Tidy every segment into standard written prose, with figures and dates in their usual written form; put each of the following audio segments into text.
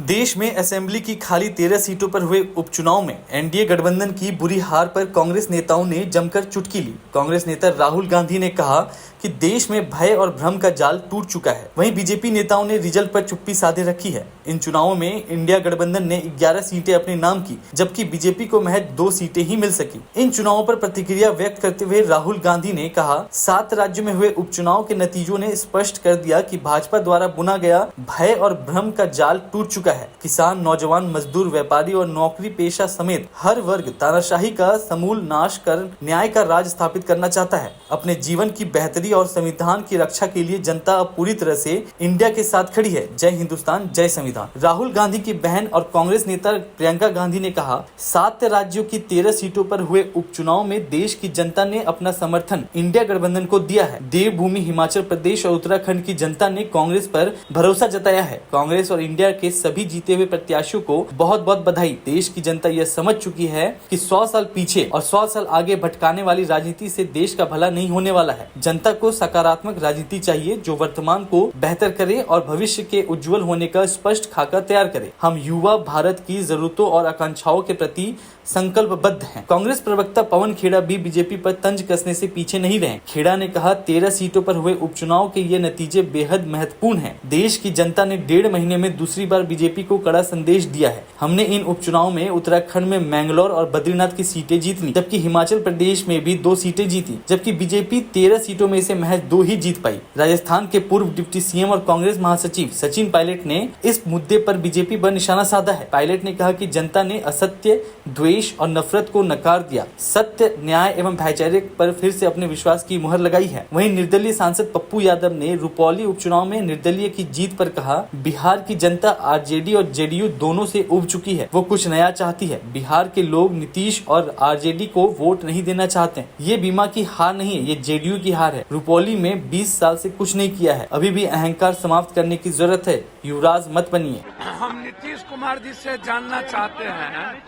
देश में असेंबली की खाली 13 सीटों पर हुए उपचुनाव में एनडीए गठबंधन की बुरी हार पर कांग्रेस नेताओं ने जमकर चुटकी ली। कांग्रेस नेता राहुल गांधी ने कहा कि देश में भय और भ्रम का जाल टूट चुका है। वहीं बीजेपी नेताओं ने रिजल्ट पर चुप्पी साधे रखी है। इन चुनावों में इंडिया गठबंधन ने 11 सीटें अपने नाम की, जबकि बीजेपी को महज 2 सीटें ही मिल सकी। इन चुनावों पर प्रतिक्रिया व्यक्त करते हुए राहुल गांधी ने कहा, 7 राज्यों में हुए उपचुनाव के नतीजों ने स्पष्ट कर दिया कि भाजपा द्वारा बुना गया भय और भ्रम का जाल टूट चुका है। किसान, नौजवान, मजदूर, व्यापारी और नौकरी पेशा समेत हर वर्ग तानाशाही का समूल नाश कर न्याय का राज स्थापित करना चाहता है। अपने जीवन की बेहतरी और संविधान की रक्षा के लिए जनता अब पूरी तरह से इंडिया के साथ खड़ी है। जय हिंदुस्तान, जय संविधान। राहुल गांधी की बहन और कांग्रेस नेता प्रियंका गांधी ने कहा, 7 राज्यों की 13 सीटों पर हुए उपचुनाव में देश की जनता ने अपना समर्थन इंडिया गठबंधन को दिया है। देवभूमि हिमाचल प्रदेश और उत्तराखंड की जनता ने कांग्रेस पर भरोसा जताया है। कांग्रेस और इंडिया के सभी जीते हुए प्रत्याशियों को बहुत बहुत बधाई। देश की जनता यह समझ चुकी है कि 100 साल पीछे और 100 साल आगे भटकाने वाली राजनीति से देश का भला नहीं होने वाला है। जनता को सकारात्मक राजनीति चाहिए जो वर्तमान को बेहतर करे और भविष्य के उज्जवल होने का स्पष्ट खाका तैयार करे। हम युवा भारत की जरूरतों और आकांक्षाओं के प्रति संकल्पबद्ध हैं। कांग्रेस प्रवक्ता पवन खेड़ा भी बीजेपी पर तंज कसने से पीछे नहीं रहे। खेड़ा ने कहा, 13 सीटों पर हुए उपचुनाव के ये नतीजे बेहद महत्वपूर्ण हैं। देश की जनता ने 1.5 महीने में दूसरी बार बीजेपी को कड़ा संदेश दिया है। हमने इन उपचुनाव में उत्तराखंड में मैंगलोर और बद्रीनाथ की सीटें जीत ली, जबकि हिमाचल प्रदेश में भी 2 सीटें जीती, जबकि बीजेपी 13 सीटों में से महज 2 ही जीत पाई। राजस्थान के पूर्व डिप्टी सीएम और कांग्रेस महासचिव सचिन पायलट ने इस मुद्दे पर बीजेपी पर निशाना साधा है। पायलट ने कहा कि जनता ने असत्य, द्वेष और नफरत को नकार दिया, सत्य, न्याय एवं भाईचारे पर फिर से अपने विश्वास की मुहर लगाई है। वहीं निर्दलीय सांसद पप्पू यादव ने रुपौली उपचुनाव में निर्दलीय की जीत पर कहा, बिहार की जनता आरजेडी और जेडीयू दोनों से उब चुकी है। वो कुछ नया चाहती है। बिहार के लोग नीतीश और आरजेडी को वोट नहीं देना चाहते। ये बीमा की हार नहीं है, ये जेडीयू की हार है। रुपौली में 20 साल से कुछ नहीं किया है। अभी भी अहंकार समाप्त करने की जरूरत है। युवराज मत बनिए। हम नीतीश कुमार जी से जानना चाहते हैं,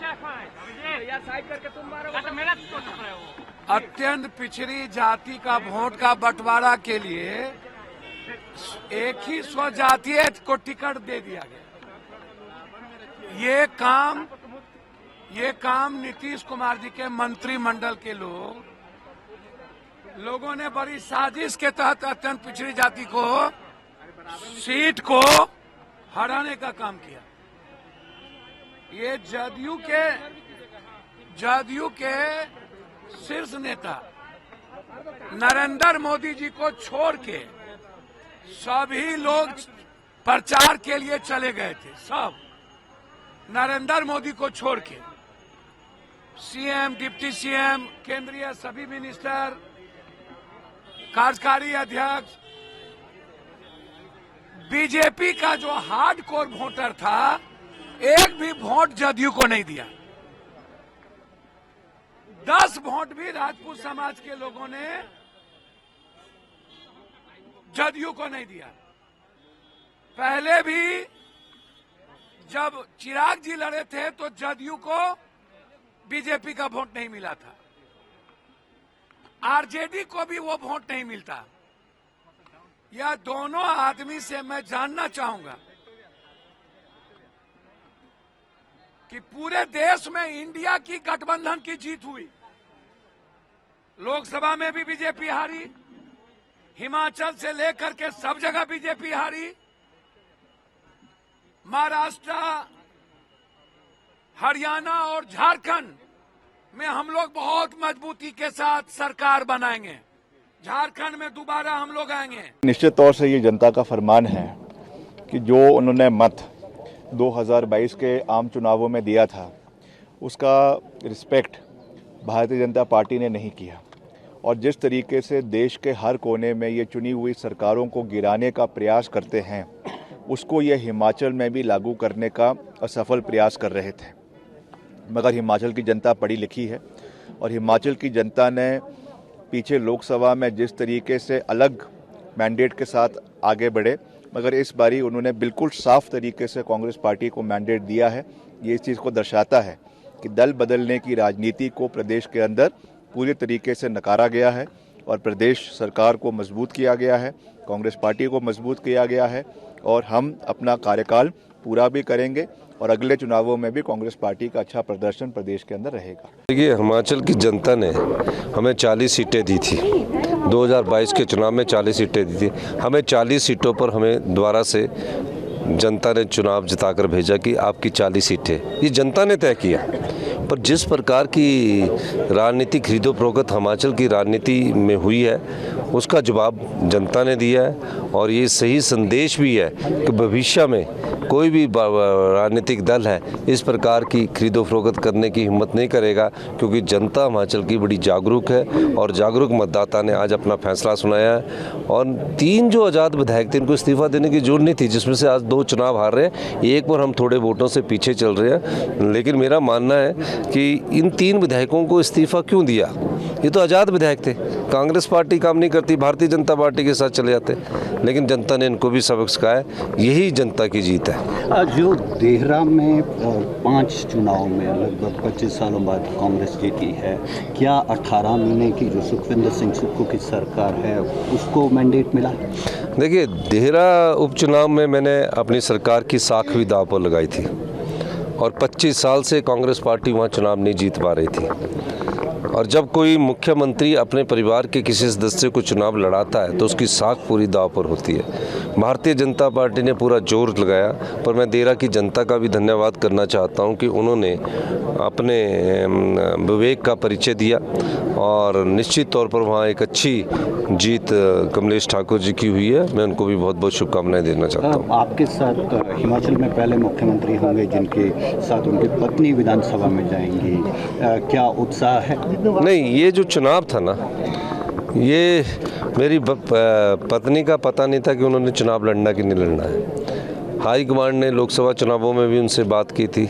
अत्यंत पिछड़ी जाति का वोट का बंटवारा के लिए एक ही स्वजातीय को टिकट दे दिया गया। ये काम नीतीश कुमार जी के मंत्रिमंडल के लोगों ने बड़ी साजिश के तहत अत्यंत पिछड़ी जाति को सीट को हराने का काम किया। ये जदयू के शीर्ष नेता नरेंद्र मोदी जी को छोड़ के सभी लोग प्रचार के लिए चले गए थे। सब नरेंद्र मोदी को छोड़ के सीएम, डिप्टी सीएम, केंद्रीय सभी मिनिस्टर, कार्यकारी अध्यक्ष, बीजेपी का जो हार्डकोर वोटर था, एक भी वोट जदयू को नहीं दिया। 10 वोट भी राजपूत समाज के लोगों ने जदयू को नहीं दिया। पहले भी जब चिराग जी लड़े थे तो जदयू को बीजेपी का वोट नहीं मिला था, आरजेडी को भी वो वोट नहीं मिलता। यह दोनों आदमी से मैं जानना चाहूंगा कि पूरे देश में इंडिया की गठबंधन की जीत हुई। लोकसभा में भी बीजेपी हारी, हिमाचल से लेकर के सब जगह बीजेपी हारी, महाराष्ट्र, हरियाणा और झारखंड में हम लोग बहुत मजबूती के साथ सरकार बनाएंगे। झारखंड में दोबारा हम लोग आएंगे। निश्चित तौर से ये जनता का फरमान है कि जो उन्होंने मत 2022 के आम चुनावों में दिया था, उसका रिस्पेक्ट भारतीय जनता पार्टी ने नहीं किया। और जिस तरीके से देश के हर कोने में ये चुनी हुई सरकारों को गिराने का प्रयास करते हैं, उसको ये हिमाचल में भी लागू करने का असफल प्रयास कर रहे थे। मगर हिमाचल की जनता पढ़ी लिखी है और हिमाचल की जनता ने पीछे लोकसभा में जिस तरीके से अलग मैंडेट के साथ आगे बढ़े, मगर इस बारी उन्होंने बिल्कुल साफ तरीके से कांग्रेस पार्टी को मैंडेट दिया है। ये इस चीज़ को दर्शाता है कि दल बदलने की राजनीति को प्रदेश के अंदर पूरी तरीके से नकारा गया है और प्रदेश सरकार को मजबूत किया गया है, कांग्रेस पार्टी को मजबूत किया गया है और हम अपना कार्यकाल पूरा भी करेंगे और अगले चुनावों में भी कांग्रेस पार्टी का अच्छा प्रदर्शन प्रदेश के अंदर रहेगा। देखिए, हिमाचल की जनता ने हमें 40 सीटें दी थी। 2022 के चुनाव में 40 सीटें दी थी। हमें 40 सीटों पर हमें दोबारा से जनता ने चुनाव जिताकर भेजा कि आपकी 40 सीटें, ये जनता ने तय किया। पर जिस प्रकार की राजनीति खरीदो फरोख्त हिमाचल की राजनीति में हुई है, उसका जवाब जनता ने दिया है। और ये सही संदेश भी है कि भविष्य में कोई भी राजनीतिक दल है इस प्रकार की खरीदो फरोख्त करने की हिम्मत नहीं करेगा, क्योंकि जनता हिमाचल की बड़ी जागरूक है और जागरूक मतदाता ने आज अपना फैसला सुनाया है। और 3 जो आज़ाद विधायक थे, इनको इस्तीफा देने की जरूरत नहीं थी, जिसमें से आज 2 चुनाव हार रहे हैं, एक पर हम थोड़े वोटों से पीछे चल रहे हैं। लेकिन मेरा मानना है कि इन 3 विधायकों को इस्तीफा क्यों दिया? ये तो आज़ाद विधायक थे, कांग्रेस पार्टी काम नहीं करती, भारतीय जनता पार्टी के साथ चले जाते, लेकिन जनता ने इनको भी सबक सिखाया। यही जनता की जीत है। जो देहरा में 5 चुनाव में लगभग 25 सालों बाद कांग्रेस जीती है, क्या 18 महीने की जो सुखविंदर सिंह सुक्खू की सरकार है उसको मैंडेट मिला? देखिए, देहरा उपचुनाव में मैंने अपनी सरकार की साख भी दांव पर लगाई थी और 25 साल से कांग्रेस पार्टी वहाँ चुनाव नहीं जीत पा रही थी। और जब कोई मुख्यमंत्री अपने परिवार के किसी सदस्य को चुनाव लड़ाता है तो उसकी साख पूरी दांव पर होती है। भारतीय जनता पार्टी ने पूरा जोर लगाया, पर मैं देहरा की जनता का भी धन्यवाद करना चाहता हूं कि उन्होंने अपने विवेक का परिचय दिया और निश्चित तौर पर वहां एक अच्छी जीत कमलेश ठाकुर जी की हुई है। मैं उनको भी बहुत बहुत शुभकामनाएं देना चाहता हूँ। आपके साथ हिमाचल में पहले मुख्यमंत्री होंगे जिनके साथ उनकी पत्नी विधानसभा में जाएंगी, क्या उत्साह है? नहीं, ये जो चुनाव था ना, ये मेरी पत्नी का पता नहीं था कि उन्होंने चुनाव लड़ना कि नहीं लड़ना है। हाई कमांड ने लोकसभा चुनावों में भी उनसे बात की थी,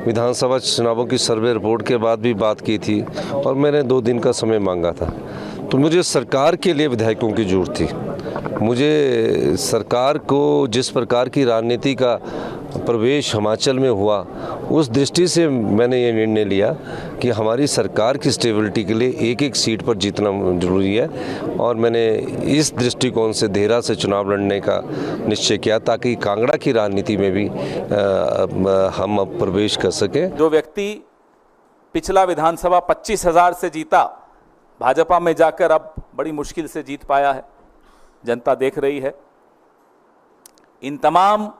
विधानसभा चुनावों की सर्वे रिपोर्ट के बाद भी बात की थी और मैंने 2 दिन का समय मांगा था। तो मुझे सरकार के लिए विधायकों की जरूरत थी। मुझे सरकार को जिस प्रकार की राजनीति का प्रवेश हिमाचल में हुआ, उस दृष्टि से मैंने ये निर्णय लिया कि हमारी सरकार की स्टेबिलिटी के लिए एक सीट पर जीतना जरूरी है और मैंने इस दृष्टिकोण से देहरा से चुनाव लड़ने का निश्चय किया ताकि कांगड़ा की राजनीति में भी हम अब प्रवेश कर सकें। जो व्यक्ति पिछला विधानसभा 25,000 से जीता, भाजपा में जाकर अब बड़ी मुश्किल से जीत पाया है, जनता देख रही है। इन तमाम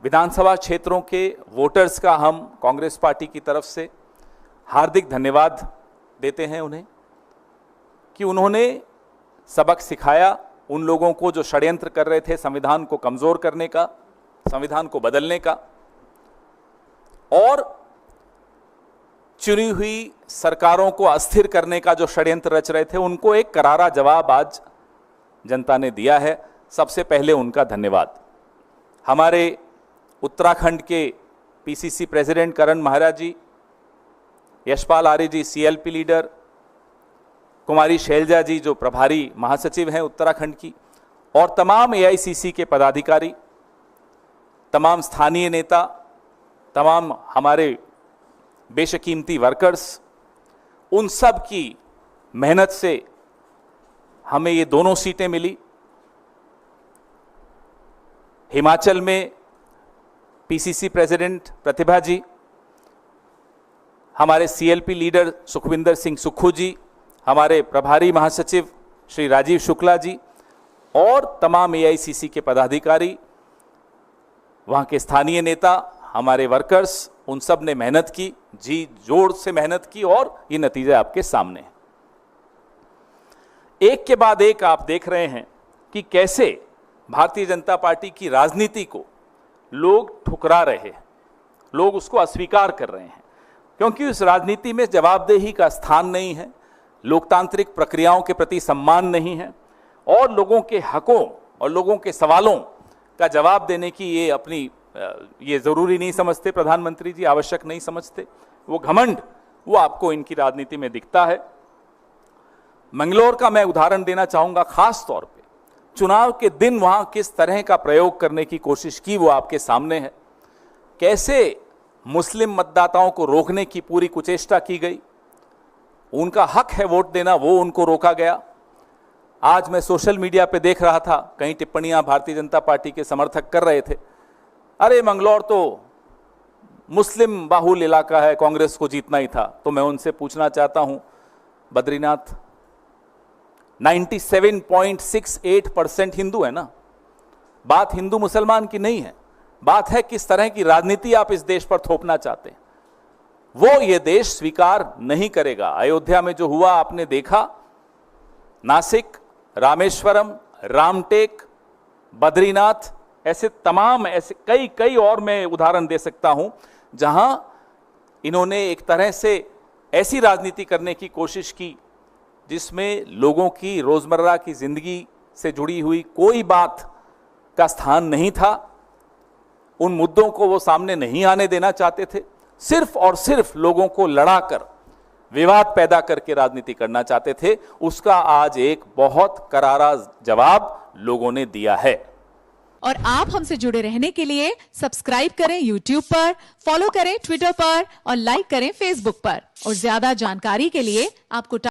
विधानसभा क्षेत्रों के वोटर्स का हम कांग्रेस पार्टी की तरफ से हार्दिक धन्यवाद देते हैं उन्हें कि उन्होंने सबक सिखाया उन लोगों को जो षड्यंत्र कर रहे थे संविधान को कमजोर करने का, संविधान को बदलने का, और चुनी हुई सरकारों को अस्थिर करने का जो षड्यंत्र रच रहे थे, उनको एक करारा जवाब आज जनता ने दिया है। सबसे पहले उनका धन्यवाद। हमारे उत्तराखंड के पीसीसी प्रेसिडेंट करण महाराज जी, यशपाल आर्य जी सीएलपी लीडर, कुमारी शैलजा जी जो प्रभारी महासचिव हैं उत्तराखंड की, और तमाम एआईसीसी के पदाधिकारी, तमाम स्थानीय नेता, तमाम हमारे बेशकीमती वर्कर्स, उन सब की मेहनत से हमें ये दोनों सीटें मिली। हिमाचल में पीसीसी प्रेसिडेंट प्रतिभा जी, हमारे सीएलपी लीडर सुखविंदर सिंह सुक्खू जी, हमारे प्रभारी महासचिव श्री राजीव शुक्ला जी और तमाम एआईसीसी के पदाधिकारी, वहां के स्थानीय नेता, हमारे वर्कर्स, उन सब ने मेहनत की, जी जोर से मेहनत की और ये नतीजा आपके सामने है। एक के बाद एक आप देख रहे हैं कि कैसे भारतीय जनता पार्टी की राजनीति को लोग ठुकरा रहे हैं, लोग उसको अस्वीकार कर रहे हैं, क्योंकि उस राजनीति में जवाबदेही का स्थान नहीं है, लोकतांत्रिक प्रक्रियाओं के प्रति सम्मान नहीं है और लोगों के हकों और लोगों के सवालों का जवाब देने की ये जरूरी नहीं समझते प्रधानमंत्री जी, आवश्यक नहीं समझते। वो घमंड वो आपको इनकी राजनीति में दिखता है। मंगलौर का मैं उदाहरण देना चाहूंगा, खास तौर पे चुनाव के दिन वहां किस तरह का प्रयोग करने की कोशिश की वो आपके सामने है। कैसे मुस्लिम मतदाताओं को रोकने की पूरी कुचेष्टा की गई, उनका हक है वोट देना, वो उनको रोका गया। आज मैं सोशल मीडिया पे देख रहा था, कई टिप्पणियां भारतीय जनता पार्टी के समर्थक कर रहे थे अरे मंगलौर तो मुस्लिम बाहुल इलाका है, कांग्रेस को जीतना ही था। तो मैं उनसे पूछना चाहता हूं, बद्रीनाथ 97.68% हिंदू है ना। बात हिंदू मुसलमान की नहीं है, बात है किस तरह की राजनीति आप इस देश पर थोपना चाहते हैं। वो ये देश स्वीकार नहीं करेगा। अयोध्या में जो हुआ आपने देखा, नासिक, रामेश्वरम, रामटेक, बद्रीनाथ, ऐसे तमाम ऐसे कई और मैं उदाहरण दे सकता हूं जहां इन्होंने एक तरह से ऐसी राजनीति करने की कोशिश की जिसमें लोगों की रोजमर्रा की जिंदगी से जुड़ी हुई कोई बात का स्थान नहीं था। उन मुद्दों को वो सामने नहीं आने देना चाहते थे, सिर्फ और सिर्फ लोगों को लड़ाकर, विवाद पैदा करके राजनीति करना चाहते थे। उसका आज एक बहुत करारा जवाब लोगों ने दिया है। और आप हमसे जुड़े रहने के लिए सब्सक्राइब करें YouTube पर, फॉलो करें ट्विटर पर और लाइक करें Facebook पर। और ज्यादा जानकारी के लिए आपको